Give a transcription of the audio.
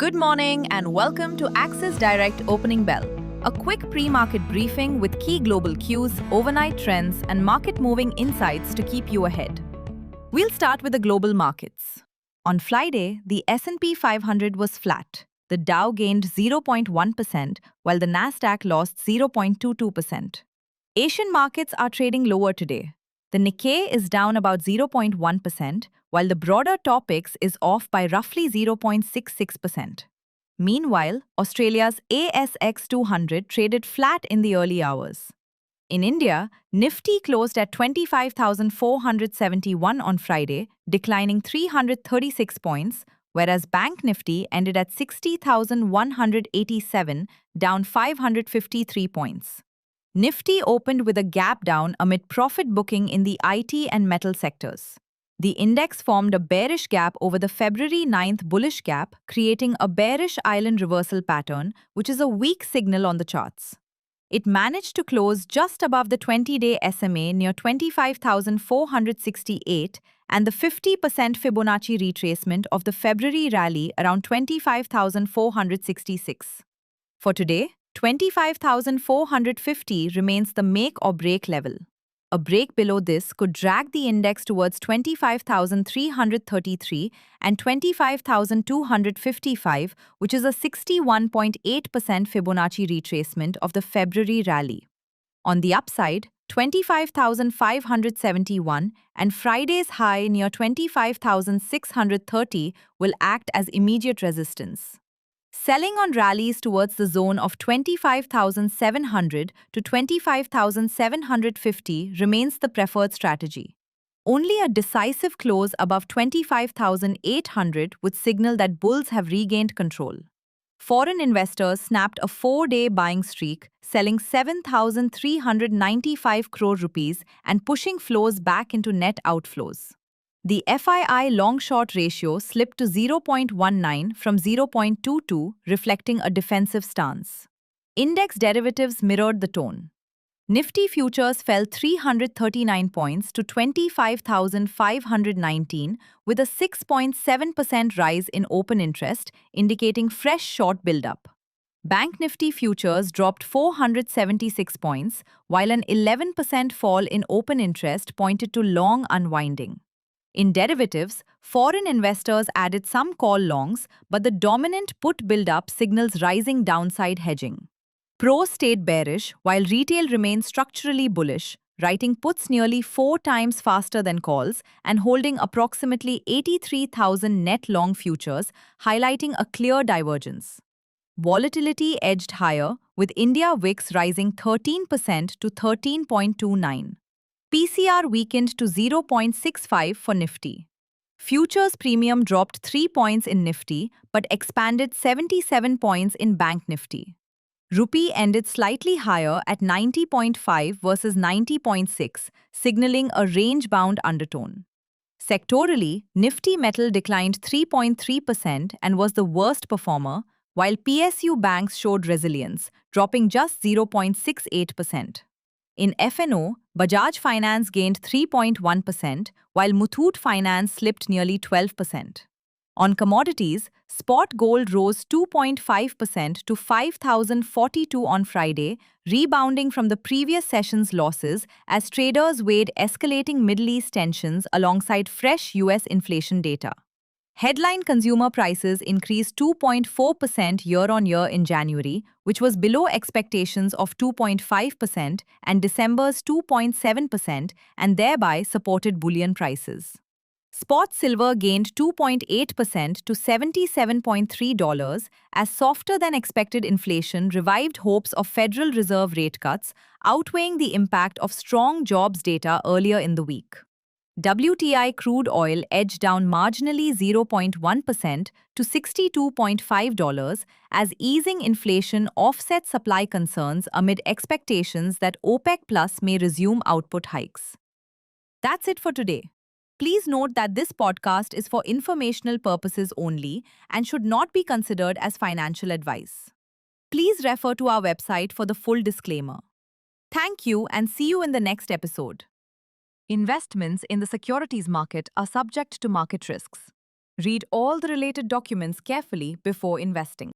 Good morning and welcome to Axis Direct Opening Bell, a quick pre-market briefing with key global cues, overnight trends, and market-moving insights to keep you ahead. We'll start with the global markets. On Friday, the S&P 500 was flat. The Dow gained 0.1%, while the Nasdaq lost 0.22%. Asian markets are trading lower today. The Nikkei is down about 0.1%, while the broader Topix is off by roughly 0.66%. Meanwhile, Australia's ASX 200 traded flat in the early hours. In India, Nifty closed at 25,471 on Friday, declining 336 points, whereas Bank Nifty ended at 60,187, down 553 points. Nifty opened with a gap down amid profit booking in the IT and metal sectors. The index formed a bearish gap over the February 9th bullish gap, creating a bearish island reversal pattern, which is a weak signal on the charts. It managed to close just above the 20-day SMA near 25,468 and the 50% Fibonacci retracement of the February rally around 25,466. For today, 25,450 remains the make or break level. A break below this could drag the index towards 25,333 and 25,255, which is a 61.8% Fibonacci retracement of the February rally. On the upside, 25,571 and Friday's high near 25,630 will act as immediate resistance. Selling on rallies towards the zone of 25,700 to 25,750 remains the preferred strategy. Only a decisive close above 25,800 would signal that bulls have regained control. Foreign investors snapped a 4-day buying streak, selling 7,395 crore rupees and pushing flows back into net outflows. The FII long-short ratio slipped to 0.19 from 0.22, reflecting a defensive stance. Index derivatives mirrored the tone. Nifty futures fell 339 points to 25,519 with a 6.7% rise in open interest, indicating fresh short buildup. Bank Nifty futures dropped 476 points, while an 11% fall in open interest pointed to long unwinding. In derivatives, foreign investors added some call longs, but the dominant put build-up signals rising downside hedging. Pro stayed bearish, while retail remained structurally bullish, writing puts nearly 4 times faster than calls and holding approximately 83,000 net long futures, highlighting a clear divergence. Volatility edged higher, with India VIX rising 13% to 13.29. PCR weakened to 0.65 for Nifty. Futures premium dropped 3 points in Nifty but expanded 77 points in Bank Nifty. Rupee ended slightly higher at 90.5 versus 90.6, signaling a range-bound undertone. Sectorally, Nifty Metal declined 3.3% and was the worst performer, while PSU banks showed resilience, dropping just 0.68%. In F&O, Bajaj Finance gained 3.1%, while Muthoot Finance slipped nearly 12%. On commodities, spot gold rose 2.5% to 5,042 on Friday, rebounding from the previous session's losses as traders weighed escalating Middle East tensions alongside fresh US inflation data. Headline consumer prices increased 2.4% year-on-year in January, which was below expectations of 2.5% and December's 2.7%, and thereby supported bullion prices. Spot silver gained 2.8% to $77.3 as softer-than-expected inflation revived hopes of Federal Reserve rate cuts, outweighing the impact of strong jobs data earlier in the week. WTI crude oil edged down marginally 0.1% to $62.5 as easing inflation offset supply concerns amid expectations that OPEC Plus may resume output hikes. That's it for today. Please note that this podcast is for informational purposes only and should not be considered as financial advice. Please refer to our website for the full disclaimer. Thank you and see you in the next episode. Investments in the securities market are subject to market risks. Read all the related documents carefully before investing.